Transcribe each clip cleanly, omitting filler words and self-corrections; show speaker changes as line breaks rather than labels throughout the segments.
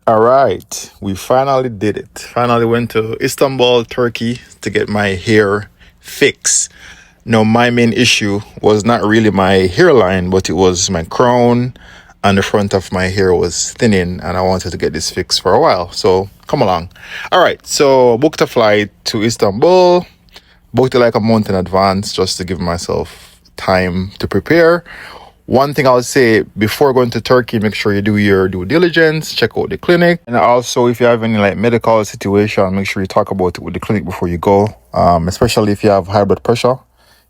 All right, we finally did it. Finally went to Istanbul, Turkey to get my hair fixed. Now, my main issue was not really my hairline, but it was my crown and the front of my hair was thinning, and I wanted to get this fixed for a while. So, come along. All right, so booked a flight to Istanbul, booked it like a month in advance just to give myself time to prepare. One thing I would say before going to Turkey, make sure you do your due diligence, check out the clinic. And also, if you have any medical situation, make sure you talk about it with the clinic before you go. Especially if you have high blood pressure,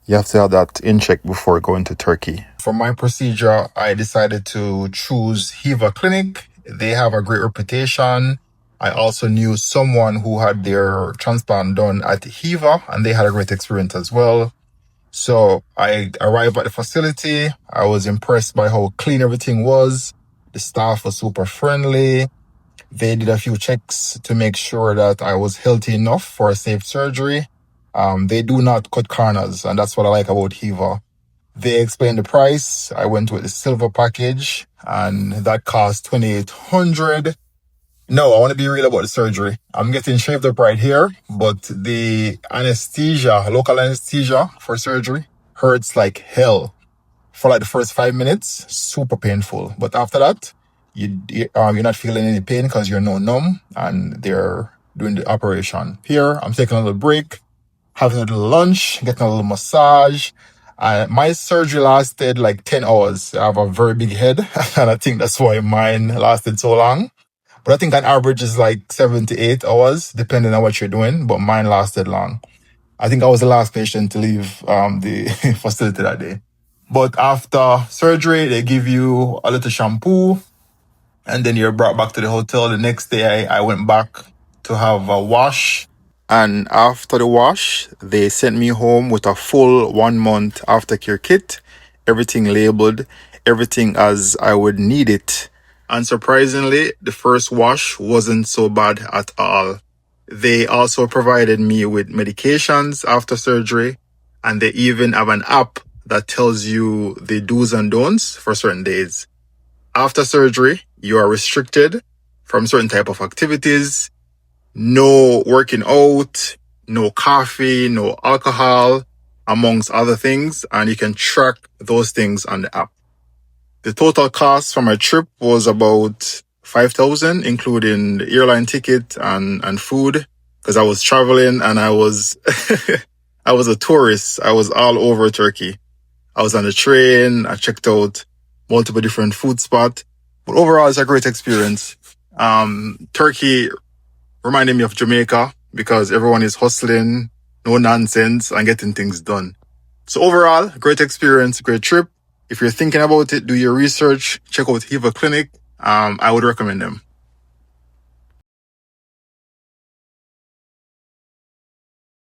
you have to have that in check before going to Turkey. For my procedure, I decided to choose Heva Clinic. They have a great reputation. I also knew someone who had their transplant done at Heva, and they had a great experience as well. So I arrived at the facility. I was impressed by how clean everything was. The staff was super friendly. They did a few checks to make sure that I was healthy enough for a safe surgery. They do not cut corners, and that's what I like about Heva. They explained the price. I went with the silver package, and that cost $2,800. No, I want to be real about the surgery. I'm getting shaved up right here, but the anesthesia, local anesthesia for surgery, hurts like hell. For like the first 5 minutes, super painful. But after that, you're not feeling any pain because you're no numb, and they're doing the operation. Here, I'm taking a little break, having a little lunch, getting a little massage. My surgery lasted like 10 hours. I have a very big head, and I think that's why mine lasted so long. But I think on average is like 7 to 8 hours, depending on what you're doing. But mine lasted long. I think I was the last patient to leave the facility that day. But after surgery, they give you a little shampoo, and then you're brought back to the hotel. The next day, I went back to have a wash. And after the wash, they sent me home with a full 1 month aftercare kit, everything labeled, everything as I would need it. And surprisingly, the first wash wasn't so bad at all. They also provided me with medications after surgery, and they even have an app that tells you the do's and don'ts for certain days. After surgery, you are restricted from certain type of activities. No working out, no coffee, no alcohol, amongst other things, and you can track those things on the app. The total cost for my trip was about $5,000, including the airline ticket and food, because I was traveling and I was I was a tourist. I was all over Turkey. I was on the train. I checked out multiple different food spots. But overall, it's a great experience. Turkey reminded me of Jamaica because everyone is hustling, no nonsense, and getting things done. So overall, great experience, great trip. If you're thinking about it, do your research, check out Heva Clinic. I would recommend them.